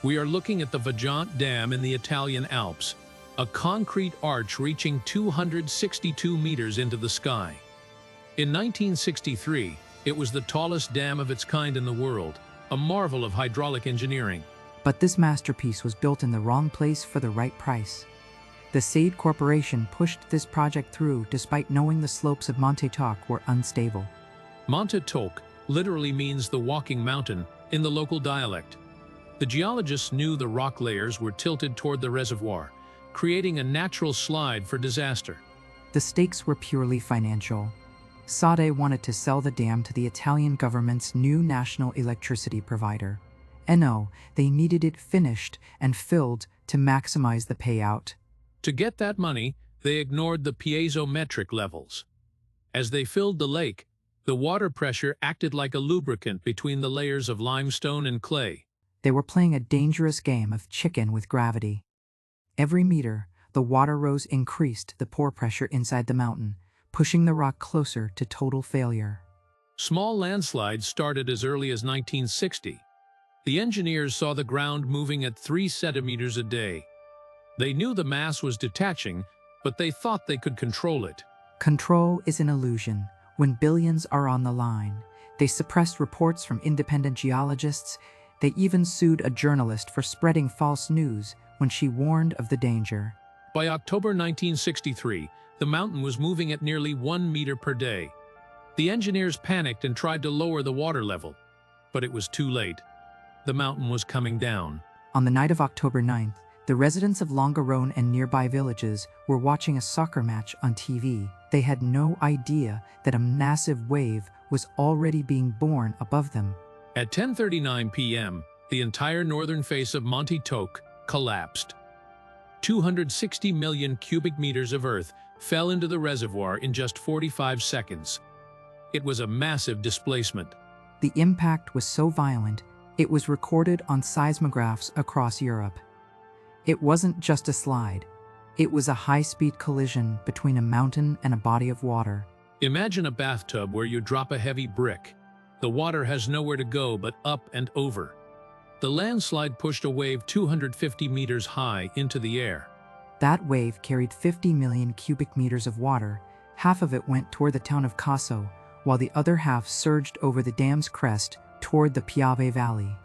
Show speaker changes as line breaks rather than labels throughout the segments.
We are looking at the Vajont Dam in the Italian Alps, a concrete arch reaching 262 meters into the sky. In 1963, it was the tallest dam of its kind in the world, a marvel of hydraulic engineering.
But this masterpiece was built in the wrong place for the right price. The SADE Corporation pushed this project through despite knowing the slopes of Monte Toc were unstable.
Monte Toc literally means the walking mountain in the local dialect. The geologists knew the rock layers were tilted toward the reservoir, creating a natural slide for disaster.
The stakes were purely financial. SADE wanted to sell the dam to the Italian government's new national electricity provider. No, they needed it finished and filled to maximize the payout.
To get that money, they ignored the piezometric levels. As they filled the lake, the water pressure acted like a lubricant between the layers of limestone and clay.
They were playing a dangerous game of chicken with gravity. Every meter, the water rose increased the pore pressure inside the mountain, pushing the rock closer to total failure.
Small landslides started as early as 1960. The engineers saw the ground moving at 3 centimeters a day. They knew the mass was detaching, but they thought they could control it.
Control is an illusion when billions are on the line. They suppressed reports from independent geologists. They even sued a journalist for spreading false news when she warned of the danger.
By October 1963, the mountain was moving at nearly 1 meter per day. The engineers panicked and tried to lower the water level, but it was too late. The mountain was coming down.
On the night of October 9th, the residents of Longarone and nearby villages were watching a soccer match on TV. They had no idea that a massive wave was already being born above them.
At 10:39 p.m., the entire northern face of Monte Toc collapsed. 260 million cubic meters of earth fell into the reservoir in just 45 seconds. It was a massive displacement.
The impact was so violent, it was recorded on seismographs across Europe. It wasn't just a slide. It was a high-speed collision between a mountain and a body of water.
Imagine a bathtub where you drop a heavy brick. The water has nowhere to go but up and over. The landslide pushed a wave 250 meters high into the air.
That wave carried 50 million cubic meters of water. Half of it went toward the town of Casso, while the other half surged over the dam's crest toward the Piave Valley.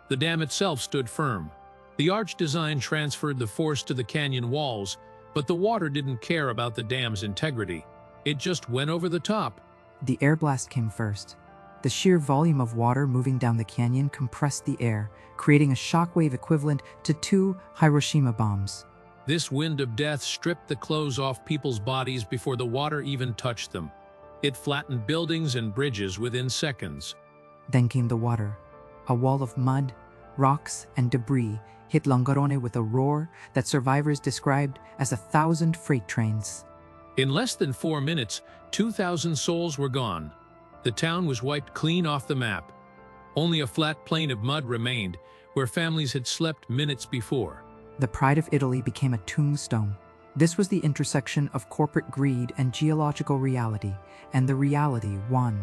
The dam itself stood firm. The arch design transferred the force to the canyon walls, but the water didn't care about the dam's integrity. It just went over the top.
The air blast came first. The sheer volume of water moving down the canyon compressed the air, creating a shockwave equivalent to 2 Hiroshima bombs.
This wind of death stripped the clothes off people's bodies before the water even touched them. It flattened buildings and bridges within seconds.
Then came the water. A wall of mud, rocks, and debris hit Longarone with a roar that survivors described as 1,000 freight trains.
In less than 4 minutes, 2,000 souls were gone. The town was wiped clean off the map. Only a flat plain of mud remained, where families had slept minutes before.
The pride of Italy became a tombstone. This was the intersection of corporate greed and geological reality, and the reality won.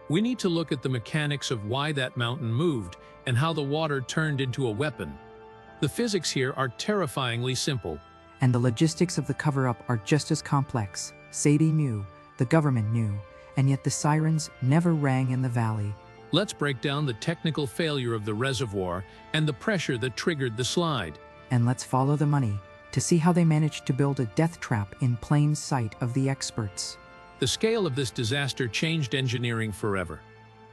We need to look at the mechanics of why that mountain moved and how the water turned into a weapon. The physics here are terrifyingly simple.
And the logistics of the cover-up are just as complex. SADE knew, the government knew, and yet the sirens never rang in the valley.
Let's break down the technical failure of the reservoir and the pressure that triggered the slide.
And let's follow the money to see how they managed to build a death trap in plain sight of the experts.
The scale of this disaster changed engineering forever.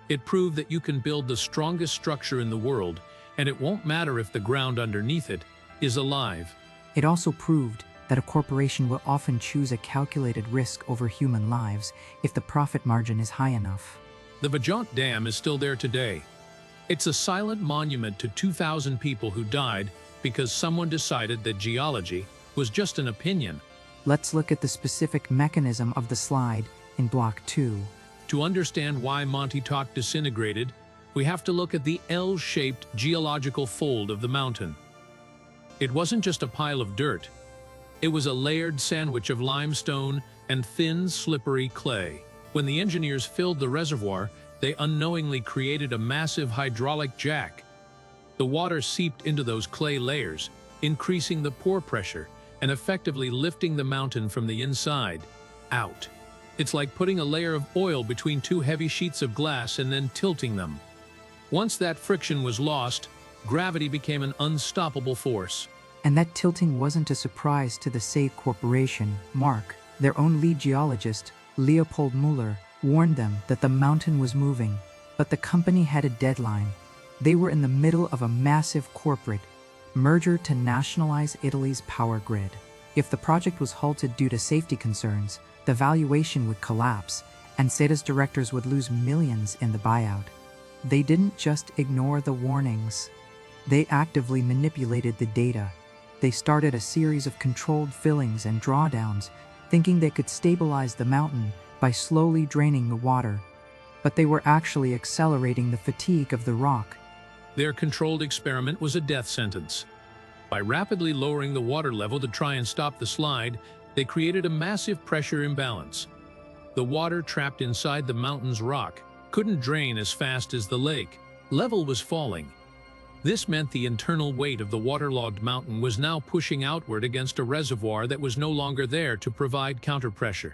It proved that you can build the strongest structure in the world, and it won't matter if the ground underneath it is alive.
It also proved that a corporation will often choose a calculated risk over human lives if the profit margin is high enough.
The Vajont Dam is still there today. It's a silent monument to 2,000 people who died because someone decided that geology was just an opinion.
Let's look at the specific mechanism of the slide in Block 2.
To understand why Monte Toc disintegrated, we have to look at the L-shaped geological fold of the mountain. It wasn't just a pile of dirt. It was a layered sandwich of limestone and thin, slippery clay. When the engineers filled the reservoir, they unknowingly created a massive hydraulic jack. The water seeped into those clay layers, increasing the pore pressure and effectively lifting the mountain from the inside out. It's like putting a layer of oil between two heavy sheets of glass and then tilting them. Once that friction was lost, gravity became an unstoppable force.
And that tilting wasn't a surprise to the SADE Corporation. Mark, their own lead geologist, Leopold Muller, warned them that the mountain was moving, but the company had a deadline. They were in the middle of a massive corporate merger to nationalize Italy's power grid. If the project was halted due to safety concerns, the valuation would collapse, and SADE's directors would lose millions in the buyout. They didn't just ignore the warnings. They actively manipulated the data. They started a series of controlled fillings and drawdowns, thinking they could stabilize the mountain by slowly draining the water. But they were actually accelerating the fatigue of the rock.
Their controlled experiment was a death sentence. By rapidly lowering the water level to try and stop the slide, they created a massive pressure imbalance. The water trapped inside the mountain's rock couldn't drain as fast as the lake. Level was falling. This meant the internal weight of the waterlogged mountain was now pushing outward against a reservoir that was no longer there to provide counterpressure.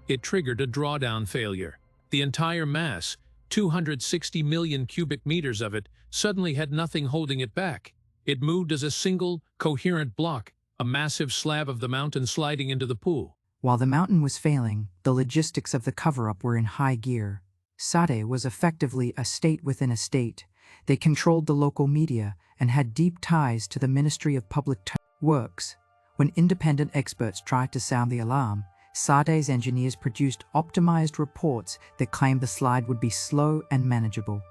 It triggered a drawdown failure. The entire mass, 260 million cubic meters of it, suddenly had nothing holding it back. It moved as a single, coherent block, a massive slab of the mountain sliding into the pool.
While the mountain was failing, the logistics of the cover-up were in high gear. SADE was effectively a state within a state. They controlled the local media and had deep ties to the Ministry of Public Works. When independent experts tried to sound the alarm, SADE's engineers produced optimized reports that claimed the slide would be slow and manageable.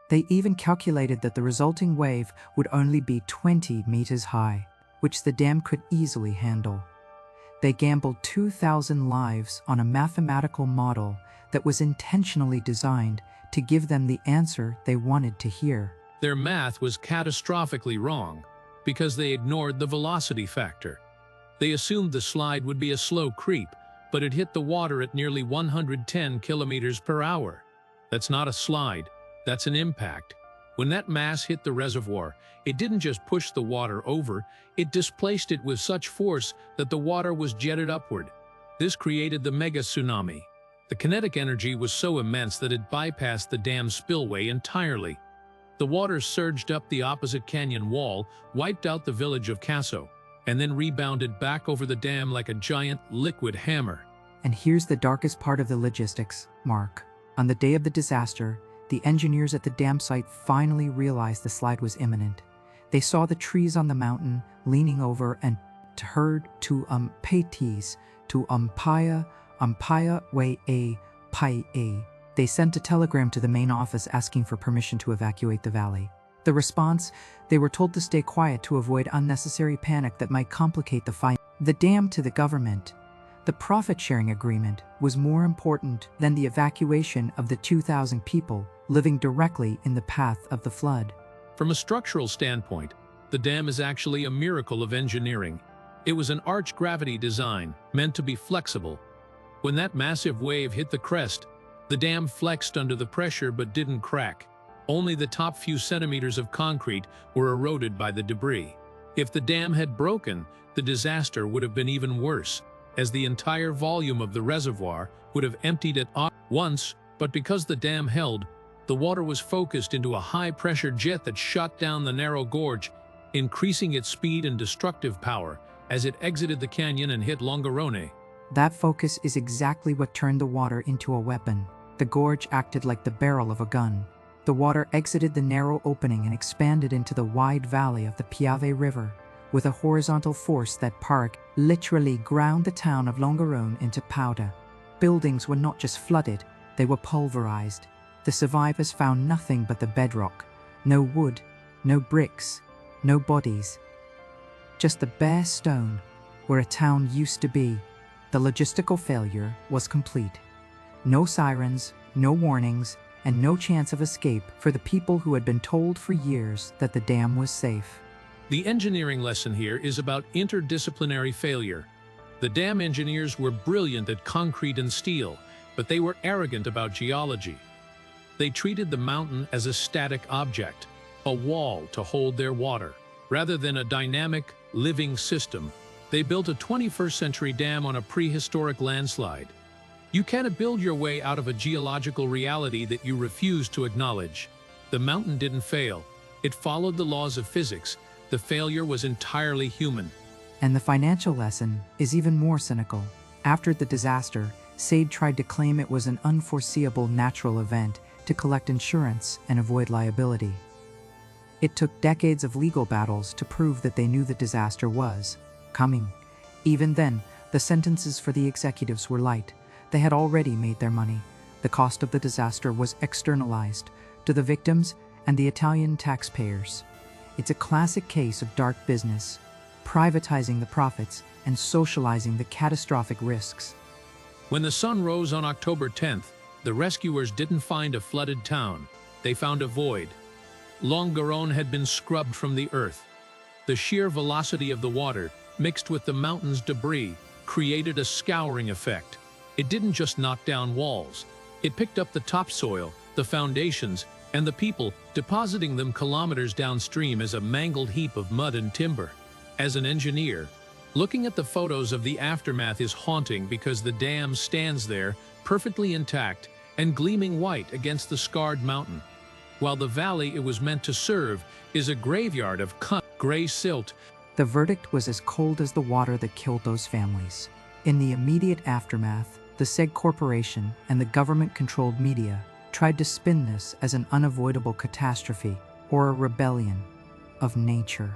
They even calculated that the resulting wave would only be 20 meters high, which the dam could easily handle. They gambled 2,000 lives on a mathematical model that was intentionally designed to give them the answer they wanted to hear.
Their math was catastrophically wrong because they ignored the velocity factor. They assumed the slide would be a slow creep, but it hit the water at nearly 110 kilometers per hour. That's not a slide, that's an impact. When that mass hit the reservoir, it didn't just push the water over, it displaced it with such force that the water was jetted upward. This created the mega tsunami. The kinetic energy was so immense that it bypassed the dam's spillway entirely. The water surged up the opposite canyon wall, wiped out the village of Casso, and then rebounded back over the dam like a giant liquid hammer.
And here's the darkest part of the logistics, Mark. On the day of the disaster, the engineers at the dam site finally realized the slide was imminent. They saw the trees on the mountain leaning over and heard to paytees, to umpire way a pi a. They sent a telegram to the main office asking for permission to evacuate the valley. The response, they were told to stay quiet to avoid unnecessary panic that might complicate the fight. The dam to the government. The profit-sharing agreement was more important than the evacuation of the 2,000 people living directly in the path of the flood.
From a structural standpoint, the dam is actually a miracle of engineering. It was an arch-gravity design meant to be flexible. When that massive wave hit the crest, the dam flexed under the pressure but didn't crack. Only the top few centimeters of concrete were eroded by the debris. If the dam had broken, the disaster would have been even worse, as the entire volume of the reservoir would have emptied at once, but because the dam held, the water was focused into a high-pressure jet that shot down the narrow gorge, increasing its speed and destructive power as it exited the canyon and hit Longarone.
That focus is exactly what turned the water into a weapon. The gorge acted like the barrel of a gun. The water exited the narrow opening and expanded into the wide valley of the Piave River, with a horizontal force that literally ground the town of Longarone into powder. Buildings were not just flooded, they were pulverized. The survivors found nothing but the bedrock. No wood, no bricks, no bodies. Just the bare stone where a town used to be. The logistical failure was complete. No sirens, no warnings, and no chance of escape for the people who had been told for years that the dam was safe.
The engineering lesson here is about interdisciplinary failure. The dam engineers were brilliant at concrete and steel, but they were arrogant about geology. They treated the mountain as a static object. a wall to hold their water. Rather than a dynamic, living system, they built a 21st-century dam on a prehistoric landslide. You can't build your way out of a geological reality that you refuse to acknowledge. The mountain didn't fail. It followed the laws of physics. The failure was entirely human.
And the financial lesson is even more cynical. After the disaster, SADE tried to claim it was an unforeseeable natural event to collect insurance and avoid liability. It took decades of legal battles to prove that they knew the disaster was coming. Even then, the sentences for the executives were light. They had already made their money. The cost of the disaster was externalized to the victims and the Italian taxpayers. It's a classic case of dark business, privatizing the profits and socializing the catastrophic risks.
When the sun rose on October 10th, the rescuers didn't find a flooded town. They found a void. Longarone had been scrubbed from the earth. The sheer velocity of the water, mixed with the mountain's debris, created a scouring effect. It didn't just knock down walls. It picked up the topsoil, the foundations, and the people, depositing them kilometers downstream as a mangled heap of mud and timber. As an engineer, looking at the photos of the aftermath is haunting because the dam stands there, perfectly intact and gleaming white against the scarred mountain, while the valley it was meant to serve is a graveyard of cut gray silt.
The verdict was as cold as the water that killed those families. In the immediate aftermath, the SADE Corporation and the government-controlled media tried to spin this as an unavoidable catastrophe or a rebellion of nature.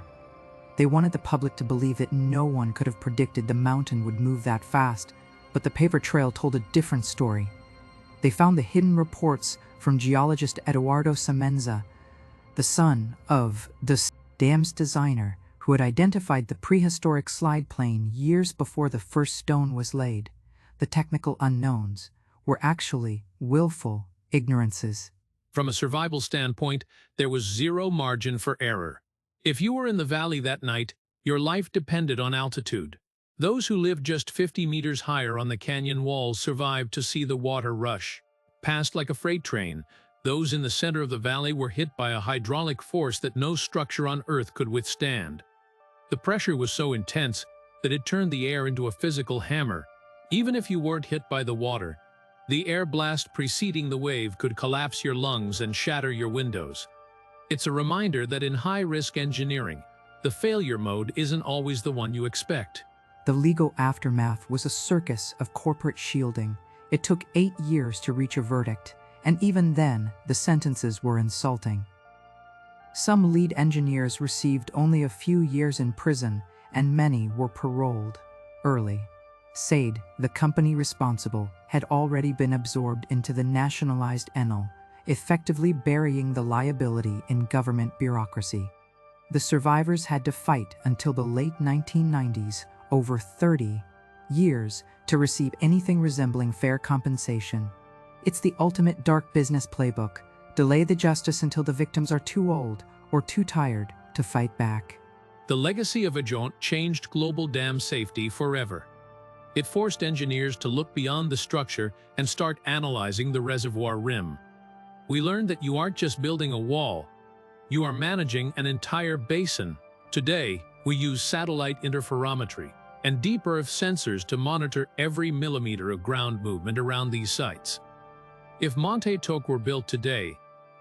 They wanted the public to believe that no one could have predicted the mountain would move that fast, but the paper trail told a different story. They found the hidden reports from geologist Eduardo Semenza, the son of the dam's designer, who had identified the prehistoric slide plane years before the first stone was laid. The technical unknowns were actually willful ignorances.
From a survival standpoint, there was zero margin for error. If you were in the valley that night, your life depended on altitude. Those who lived just 50 meters higher on the canyon walls survived to see the water rush past like a freight train. Those in the center of the valley were hit by a hydraulic force that no structure on Earth could withstand. The pressure was so intense that it turned the air into a physical hammer. Even if you weren't hit by the water, the air blast preceding the wave could collapse your lungs and shatter your windows. It's a reminder that in high-risk engineering, the failure mode isn't always the one you expect.
The legal aftermath was a circus of corporate shielding. It took 8 years to reach a verdict, and even then, the sentences were insulting. Some lead engineers received only a few years in prison, and many were paroled early. SADE, the company responsible, had already been absorbed into the nationalized Enel, effectively burying the liability in government bureaucracy. The survivors had to fight until the late 1990s, over 30 years, to receive anything resembling fair compensation. It's the ultimate dark business playbook. Delay the justice until the victims are too old or too tired to fight back.
The legacy of Vajont changed global dam safety forever. It forced engineers to look beyond the structure and start analyzing the reservoir rim. We learned that you aren't just building a wall, you are managing an entire basin. Today, we use satellite interferometry and deep earth sensors to monitor every millimeter of ground movement around these sites. If Monte Toc were built today,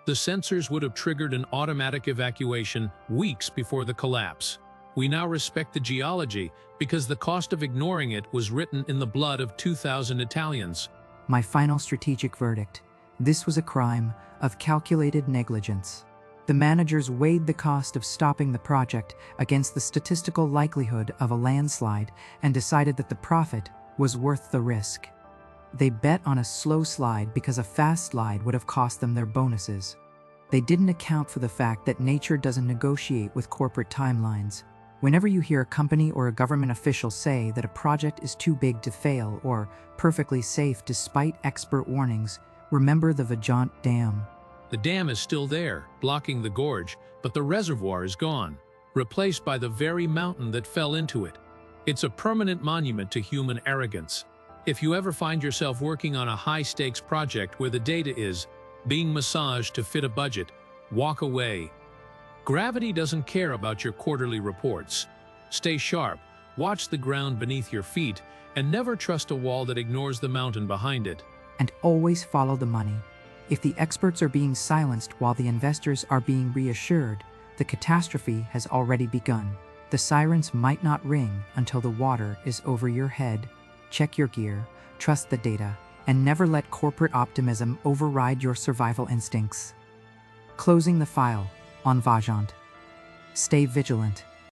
the sensors would have triggered an automatic evacuation weeks before the collapse. We now respect the geology because the cost of ignoring it was written in the blood of 2,000 Italians.
My final strategic verdict: this was a crime of calculated negligence. The managers weighed the cost of stopping the project against the statistical likelihood of a landslide and decided that the profit was worth the risk. They bet on a slow slide because a fast slide would have cost them their bonuses. They didn't account for the fact that nature doesn't negotiate with corporate timelines. Whenever you hear a company or a government official say that a project is too big to fail or perfectly safe despite expert warnings, remember the Vajont Dam.
The dam is still there, blocking the gorge, but the reservoir is gone, replaced by the very mountain that fell into it. It's a permanent monument to human arrogance. If you ever find yourself working on a high-stakes project where the data is being massaged to fit a budget, walk away. Gravity doesn't care about your quarterly reports. Stay sharp, watch the ground beneath your feet, and never trust a wall that ignores the mountain behind it.
And always follow the money. If the experts are being silenced while the investors are being reassured, the catastrophe has already begun. The sirens might not ring until the water is over your head. Check your gear, trust the data, and never let corporate optimism override your survival instincts. Closing the file on Vajont. Stay vigilant.